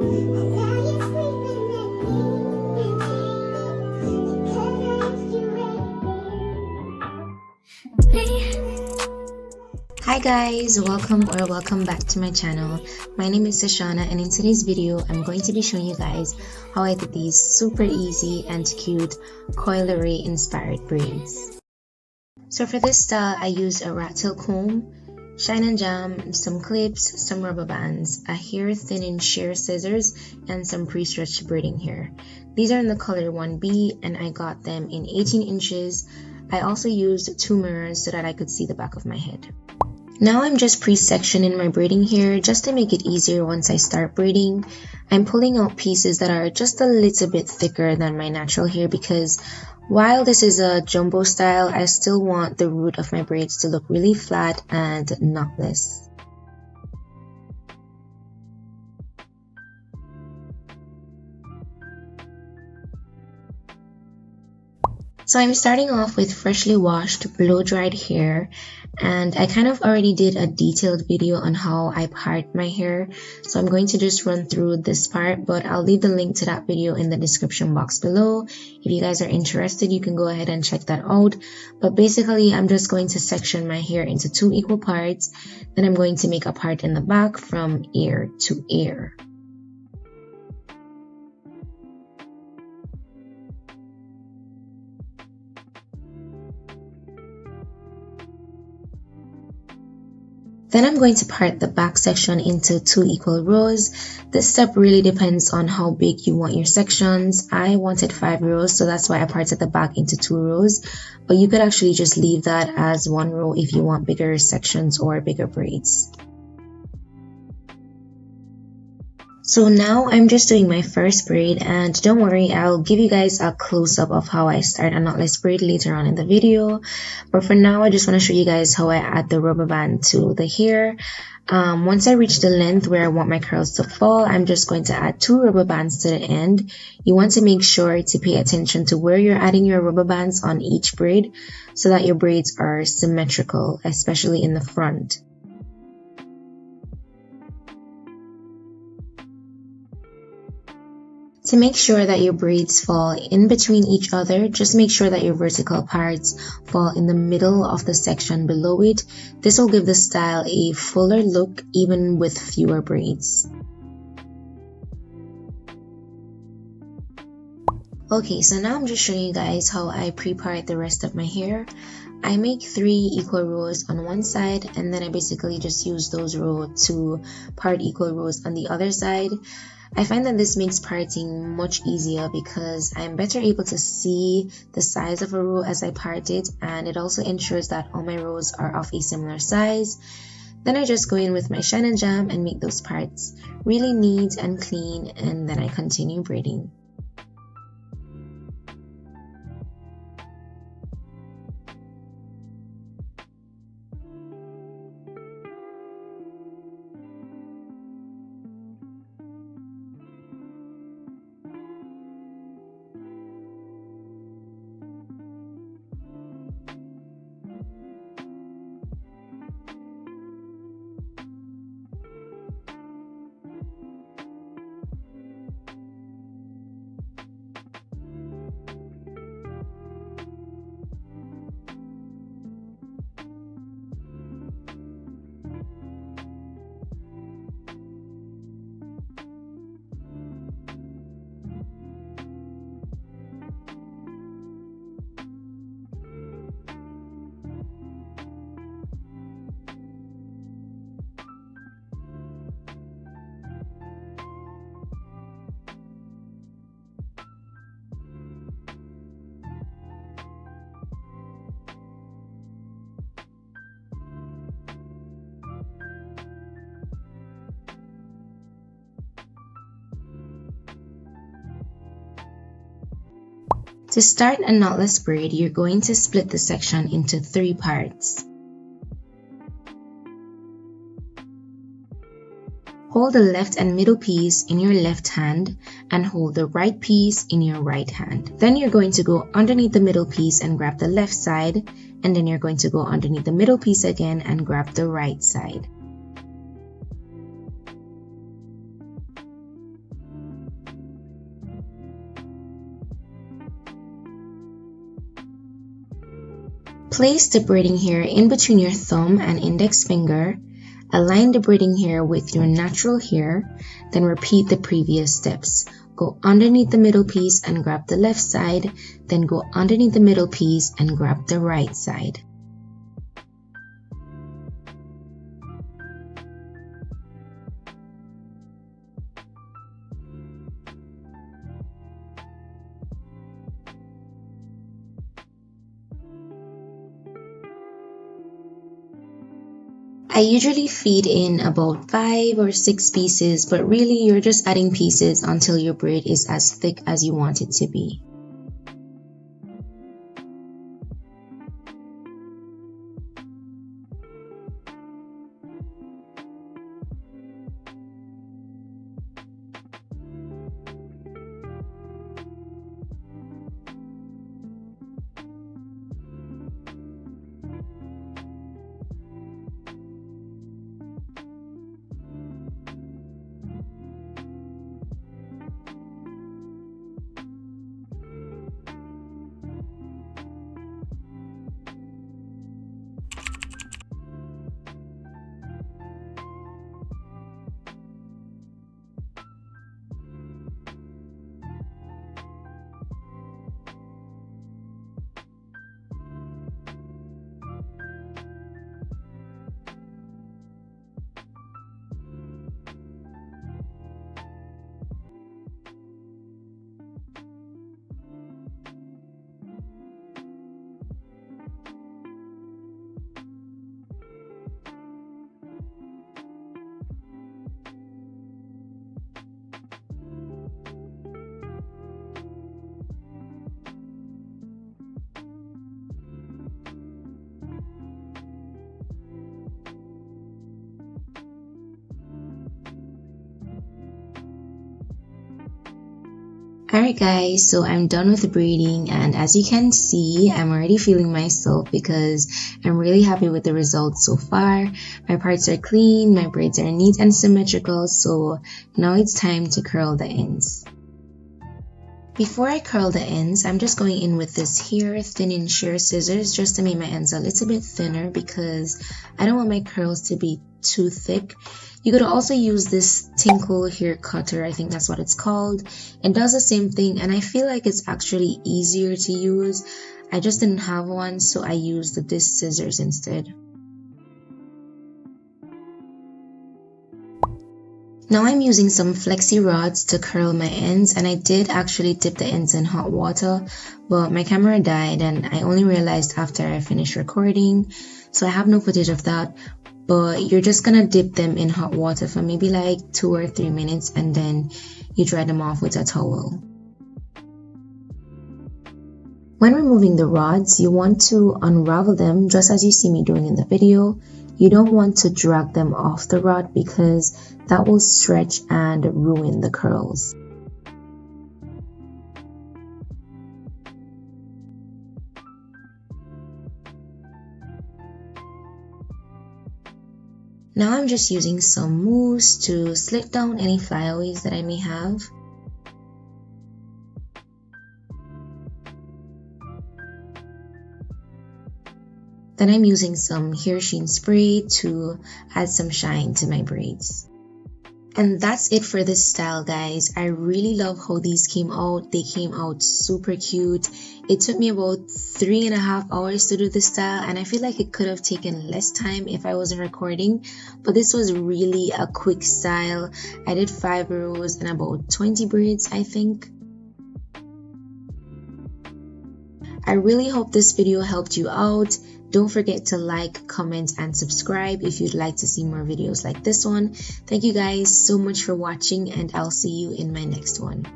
Hi guys, welcome back to my channel. My name is Sashana, and in today's video I'm going to be showing you guys how I did these super easy and cute Coi Leray inspired braids. So for this style I used a rat tail comb, shine and jam, some clips, some rubber bands, a hair thinning shear scissors, and some pre-stretched braiding hair. These are in the color 1B and I got them in 18 inches. I also used 2 mirrors so that I could see the back of my head. Now I'm just pre-sectioning my braiding hair just to make it easier once I start braiding. I'm pulling out pieces that are just a little bit thicker than my natural hair because while this is a jumbo style, I still want the root of my braids to look really flat and knotless. So I'm starting off with freshly washed blow-dried hair, and I kind of already did a detailed video on how I part my hair, so I'm going to just run through this part, but I'll leave the link to that video in the description box below. If you guys are interested, you can go ahead and check that out. But basically, I'm just going to section my hair into 2 equal parts, then I'm going to make a part in the back from ear to ear. Then I'm going to part the back section into 2 equal rows. This step really depends on how big you want your sections. I wanted 5 rows, so that's why I parted the back into 2 rows. But you could actually just leave that as 1 row if you want bigger sections or bigger braids. So now I'm just doing my first braid, and don't worry, I'll give you guys a close-up of how I start a knotless braid later on in the video. But for now, I just want to show you guys how I add the rubber band to the hair. Once I reach the length where I want my curls to fall, I'm just going to add 2 rubber bands to the end. You want to make sure to pay attention to where you're adding your rubber bands on each braid so that your braids are symmetrical, especially in the front. To make sure that your braids fall in between each other, just make sure that your vertical parts fall in the middle of the section below it. This will give the style a fuller look even with fewer braids. Okay, so now I'm just showing you guys how I pre-part the rest of my hair. I make 3 equal rows on one side, and then I basically just use those rows to part equal rows on the other side. I find that this makes parting much easier because I'm better able to see the size of a row as I part it, and it also ensures that all my rows are of a similar size. Then I just go in with my shine and jam and make those parts really neat and clean, and then I continue braiding. To start a knotless braid, you're going to split the section into 3 parts. Hold the left and middle piece in your left hand and hold the right piece in your right hand. Then you're going to go underneath the middle piece and grab the left side, and then you're going to go underneath the middle piece again and grab the right side. Place the braiding hair in between your thumb and index finger. Align the braiding hair with your natural hair, then repeat the previous steps. Go underneath the middle piece and grab the left side, then go underneath the middle piece and grab the right side. I usually feed in about 5 or 6 pieces, but really you're just adding pieces until your braid is as thick as you want it to be. Alright guys, so I'm done with the braiding, and as you can see, I'm already feeling myself because I'm really happy with the results so far. My parts are clean, my braids are neat and symmetrical, so now it's time to curl the ends. Before I curl the ends, I'm just going in with this hair thinning shear scissors just to make my ends a little bit thinner because I don't want my curls to be too thick. You could also use this tinkle hair cutter, I think that's what it's called. It does the same thing, and I feel like it's actually easier to use. I just didn't have one, so I used this scissors instead. Now I'm using some Flexi rods to curl my ends, and I did actually dip the ends in hot water, but my camera died and I only realized after I finished recording, so I have no footage of that. But you're just gonna dip them in hot water for maybe like 2 or 3 minutes, and then you dry them off with a towel. When removing the rods, you want to unravel them just as you see me doing in the video. You don't want to drag them off the rod because that will stretch and ruin the curls. Now I'm just using some mousse to slick down any flyaways that I may have. Then I'm using some hair sheen spray to add some shine to my braids. And that's it for this style, guys. I really love how these came out. They came out super cute. It took me about 3.5 hours to do this style, and I feel like it could have taken less time if I wasn't recording, but this was really a quick style. I did 5 rows and about 20 braids, I think. I really hope this video helped you out. Don't forget to like, comment, and subscribe if you'd like to see more videos like this one. Thank you guys so much for watching, and I'll see you in my next one.